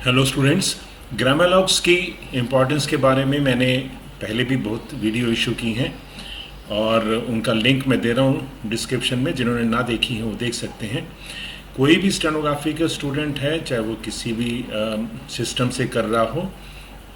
Hello students, ग्रामरलॉग्स की importance के बारे में मैंने पहले भी बहुत वीडियो इशू की हैं और उनका लिंक मैं दे रहा हूँ डिस्क्रिप्शन में। जिन्होंने ना देखी हैं वो देख सकते हैं। कोई भी स्टेनोग्राफी का स्टूडेंट है, चाहे वो किसी भी सिस्टम से कर रहा हो,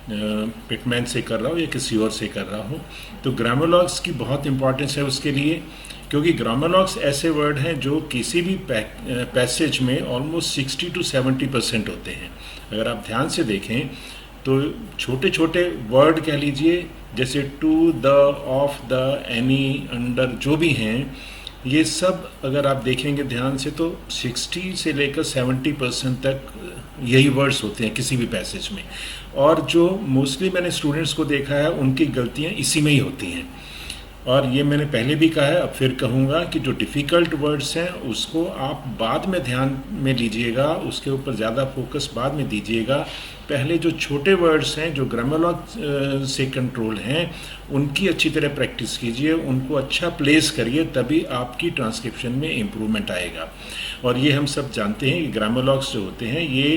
पिटमैन से कर रहा हो या किसी और से कर रहा हो, तो ग्रामरलॉग्स की बहुत इम्पोर्टेंस है उसके लिए, क्योंकि ग्रामरलॉग्स ऐसे वर्ड हैं जो किसी भी पैसेज में ऑलमोस्ट 60 to 70% होते हैं। अगर आप ध्यान से देखें तो छोटे छोटे वर्ड कह लीजिए, जैसे to, the, of, the, any, under, जो भी हैं, ये सब अगर आप देखेंगे ध्यान से तो 60 से लेकर 70% तक यही वर्ड्स होते हैं किसी भी पैसेज में। और जो मोस्टली मैंने स्टूडेंट्स को देखा है उनकी गलतियाँ इसी में ही होती हैं। और ये मैंने पहले भी कहा है, अब फिर कहूँगा कि जो डिफ़िकल्ट वर्ड्स हैं उसको आप बाद में ध्यान में लीजिएगा, उसके ऊपर ज़्यादा फोकस बाद में दीजिएगा। पहले जो छोटे वर्ड्स हैं जो ग्रामरलॉग से कंट्रोल हैं उनकी अच्छी तरह प्रैक्टिस कीजिए, उनको अच्छा प्लेस करिए, तभी आपकी ट्रांसक्रिप्शन में इम्प्रूवमेंट आएगा। और ये हम सब जानते हैं कि ग्रामरलॉग्स जो होते हैं ये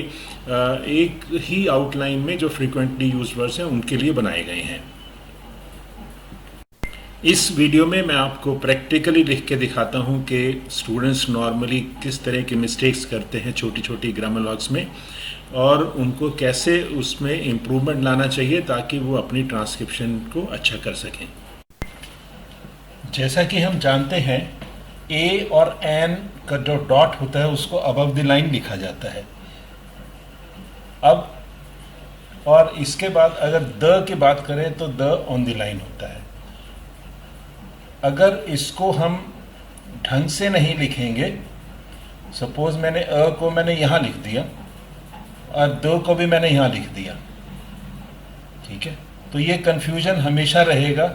एक ही आउटलाइन में जो फ्रिक्वेंटली यूज वर्ड्स हैं उनके लिए बनाए गए हैं। इस वीडियो में मैं आपको प्रैक्टिकली लिख के दिखाता हूँ कि स्टूडेंट्स नॉर्मली किस तरह के मिस्टेक्स करते हैं छोटी छोटी ग्रामरलॉग्स में, और उनको कैसे उसमें इम्प्रूवमेंट लाना चाहिए ताकि वो अपनी ट्रांसक्रिप्शन को अच्छा कर सकें। जैसा कि हम जानते हैं, ए और एन का जो डॉट होता है उसको अबव द लाइन लिखा जाता है। अब और इसके बाद अगर द की बात करें तो द ऑन द लाइन होता है। अगर इसको हम ढंग से नहीं लिखेंगे, सपोज मैंने अ को मैंने यहाँ लिख दिया और द को भी मैंने यहाँ लिख दिया, ठीक है, तो ये कन्फ्यूजन हमेशा रहेगा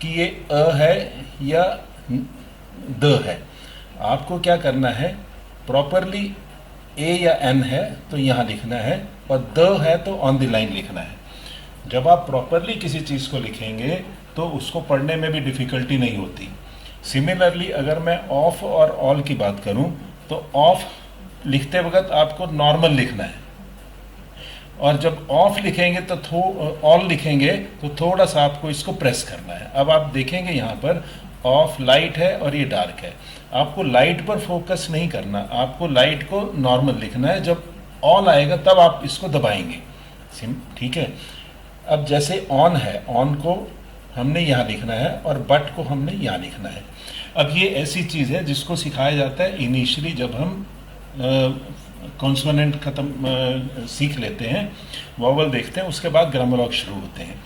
कि ये अ है या द है। आपको क्या करना है, प्रॉपरली ए या एन है तो यहाँ लिखना है और द है तो ऑन द लाइन लिखना है। जब आप प्रॉपरली किसी चीज़ को लिखेंगे तो उसको पढ़ने में भी डिफ़िकल्टी नहीं होती। सिमिलरली अगर मैं ऑफ और ऑल की बात करूं तो ऑफ लिखते वक्त आपको नॉर्मल लिखना है, और जब ऑफ लिखेंगे तो ऑल लिखेंगे तो थोड़ा सा आपको इसको प्रेस करना है। अब आप देखेंगे यहाँ पर ऑफ लाइट है और ये डार्क है। आपको लाइट पर फोकस नहीं करना, आपको लाइट को नॉर्मल लिखना है। जब ऑल आएगा तब आप इसको दबाएंगे, ठीक है। अब जैसे ऑन है, ऑन को हमने यहाँ लिखना है और बट को हमने यहाँ लिखना है। अब ये ऐसी चीज़ है जिसको सिखाया जाता है इनिशियली, जब हम कॉन्सोनेंट खत्म सीख लेते हैं, वॉवल देखते हैं, उसके बाद ग्रामरलॉग शुरू होते हैं।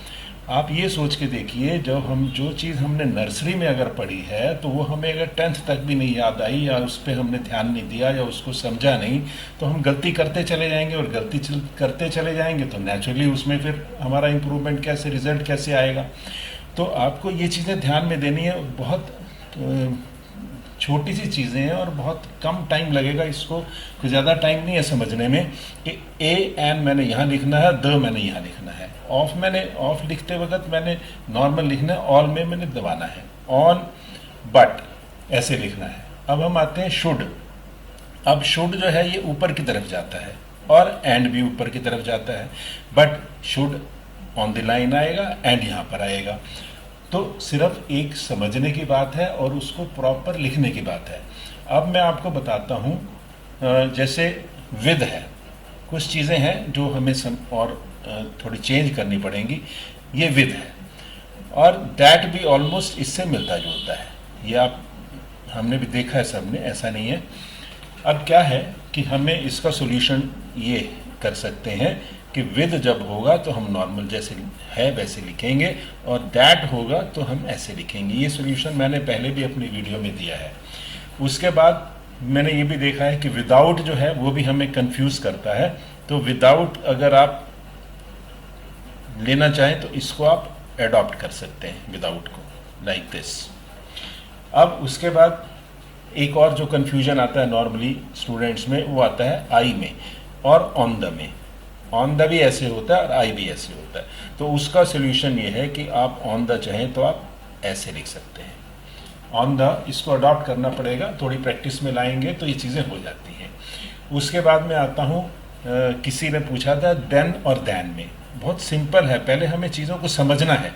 आप ये सोच के देखिए, जब हम जो चीज़ हमने नर्सरी में अगर पढ़ी है तो वो हमें अगर 10th तक भी नहीं याद आई या उस पर हमने ध्यान नहीं दिया या उसको समझा नहीं, तो हम गलती करते चले जाएंगे और गलती करते चले जाएंगे तो नेचुरली उसमें फिर हमारा इम्प्रूवमेंट कैसे, रिजल्ट कैसे आएगा। तो आपको ये चीज़ें ध्यान में देनी है। बहुत छोटी सी चीज़ें हैं और बहुत कम टाइम लगेगा, इसको कोई ज़्यादा टाइम नहीं है समझने में कि ए एन मैंने यहाँ लिखना है, द मैंने यहाँ लिखना है, ऑफ मैंने ऑफ लिखते वक्त मैंने नॉर्मल लिखना है, ऑल में मैंने दबाना है, ऑन बट ऐसे लिखना है। अब हम आते हैं शुड। अब शुड जो है ये ऊपर की तरफ जाता है और एंड भी ऊपर की तरफ जाता है, but should on the line आएगा, एंड यहाँ पर आएगा। तो सिर्फ एक समझने की बात है और उसको प्रॉपर लिखने की बात है। अब मैं आपको बताता हूँ, जैसे विद है, कुछ चीज़ें हैं जो हमें और थोड़ी चेंज करनी पड़ेंगी। ये विद है और दैट भी ऑलमोस्ट इससे मिलता जुलता है, ये आप हमने भी देखा है सबने, ऐसा नहीं है। अब क्या है कि हमें इसका सॉल्यूशन ये कर सकते हैं कि विद जब होगा तो हम नॉर्मल जैसे है वैसे लिखेंगे और दैट होगा तो हम ऐसे लिखेंगे। ये सॉल्यूशन मैंने पहले भी अपनी वीडियो में दिया है। उसके बाद मैंने ये भी देखा है कि विदाउट जो है वो भी हमें कंफ्यूज करता है। तो विदाउट अगर आप लेना चाहें तो इसको आप एडॉप्ट कर सकते हैं, विदाउट को, लाइक दिस। अब उसके बाद एक और जो कन्फ्यूजन आता है नॉर्मली स्टूडेंट्स में, वो आता है आई में और ऑन द में। ऑन द भी ऐसे होता है और आई भी ऐसे होता है। तो उसका सोल्यूशन ये है कि आप ऑन द चाहें तो आप ऐसे लिख सकते हैं, ऑन द। इसको अडॉप्ट करना पड़ेगा, थोड़ी प्रैक्टिस में लाएंगे तो ये चीज़ें हो जाती हैं। उसके बाद मैं आता हूँ किसी ने पूछा था देन और दैन में, बहुत सिंपल है, पहले हमें चीज़ों को समझना है।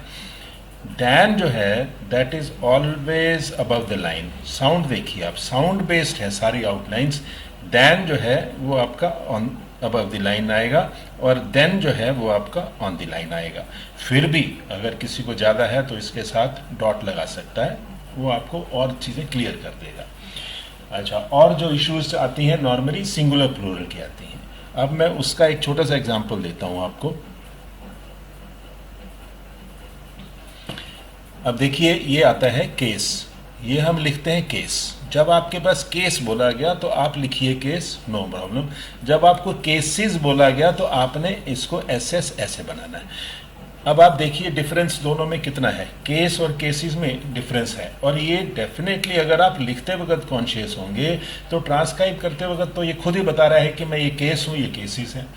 दैन जो है that is always above the line. Sound देखिए आप, साउंड बेस्ड है सारी आउटलाइंस। दैन जो है वो आपका ऑन अबव द लाइन आएगा और देन जो है वो आपका ऑन द लाइन आएगा। फिर भी अगर किसी को ज़्यादा है तो इसके साथ डॉट लगा सकता है, वो आपको और चीज़ें क्लियर कर देगा। अच्छा, और जो इश्यूज आती हैं नॉर्मली सिंगुलर प्लूरल की आती हैं। अब मैं उसका एक छोटा सा एग्जांपल देता हूं आपको। अब देखिए ये आता है केस, ये हम लिखते हैं केस। जब आपके पास केस बोला गया तो आप लिखिए केस, नो प्रॉब्लम। जब आपको केसेस बोला गया तो आपने इसको एसएस ऐसे बनाना है। अब आप देखिए डिफरेंस दोनों में कितना है, केस और केसेस में डिफरेंस है। और ये डेफिनेटली अगर आप लिखते वक्त कॉन्शियस होंगे तो ट्रांसक्राइब करते वक्त तो ये खुद ही बता रहा है कि मैं ये केस हूँ, ये केसेस है।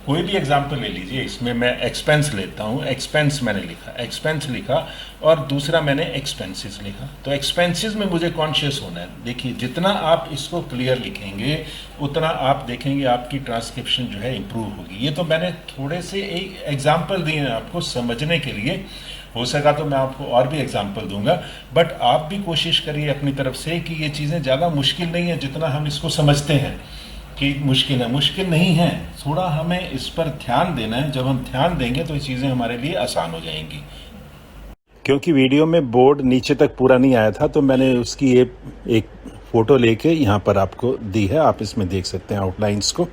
कोई भी एग्जाम्पल ले लीजिए, इसमें मैं एक्सपेंस लेता हूँ, एक्सपेंस मैंने लिखा, एक्सपेंस लिखा और दूसरा मैंने एक्सपेंसेस लिखा। तो एक्सपेंसेस में मुझे कॉन्शियस होना है। देखिए जितना आप इसको क्लियर लिखेंगे उतना आप देखेंगे आपकी ट्रांसक्रिप्शन जो है इम्प्रूव होगी। ये तो मैंने थोड़े से एक एग्जाम्पल दिए हैं आपको समझने के लिए, हो सका तो मैं आपको और भी एग्जाम्पल दूंगा, बट आप भी कोशिश करिए अपनी तरफ से कि ये चीज़ें ज़्यादा मुश्किल नहीं है जितना हम इसको समझते हैं कि मुश्किल है। मुश्किल नहीं है, थोड़ा हमें इस पर ध्यान देना है। जब हम ध्यान देंगे तो ये चीज़ें हमारे लिए आसान हो जाएंगी। क्योंकि वीडियो में बोर्ड नीचे तक पूरा नहीं आया था तो मैंने उसकी एक फ़ोटो लेके यहाँ पर आपको दी है, आप इसमें देख सकते हैं आउटलाइंस को।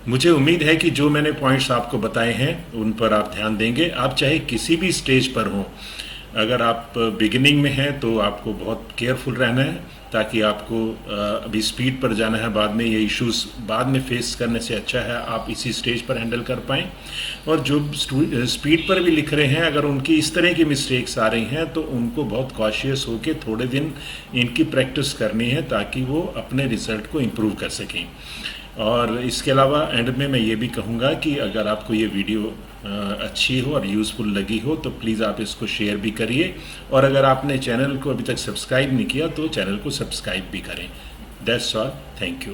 मुझे उम्मीद है कि जो मैंने पॉइंट्स आपको बताए हैं उन पर आप ध्यान देंगे। आप चाहे किसी भी स्टेज पर हों, अगर आप बिगिनिंग में हैं तो आपको बहुत केयरफुल रहना है ताकि आपको अभी स्पीड पर जाना है, बाद में ये इश्यूज बाद में फेस करने से अच्छा है आप इसी स्टेज पर हैंडल कर पाएँ। और जो स्पीड पर भी लिख रहे हैं अगर उनकी इस तरह की मिस्टेक्स आ रही हैं तो उनको बहुत कॉशियस होकर थोड़े दिन इनकी प्रैक्टिस करनी है ताकि वो अपने रिजल्ट को इम्प्रूव कर सकें। और इसके अलावा एंड में मैं ये भी कहूँगा कि अगर आपको ये वीडियो अच्छी हो और यूज़फुल लगी हो तो प्लीज़ आप इसको शेयर भी करिए, और अगर आपने चैनल को अभी तक सब्सक्राइब नहीं किया तो चैनल को सब्सक्राइब भी करें। That's all, thank you.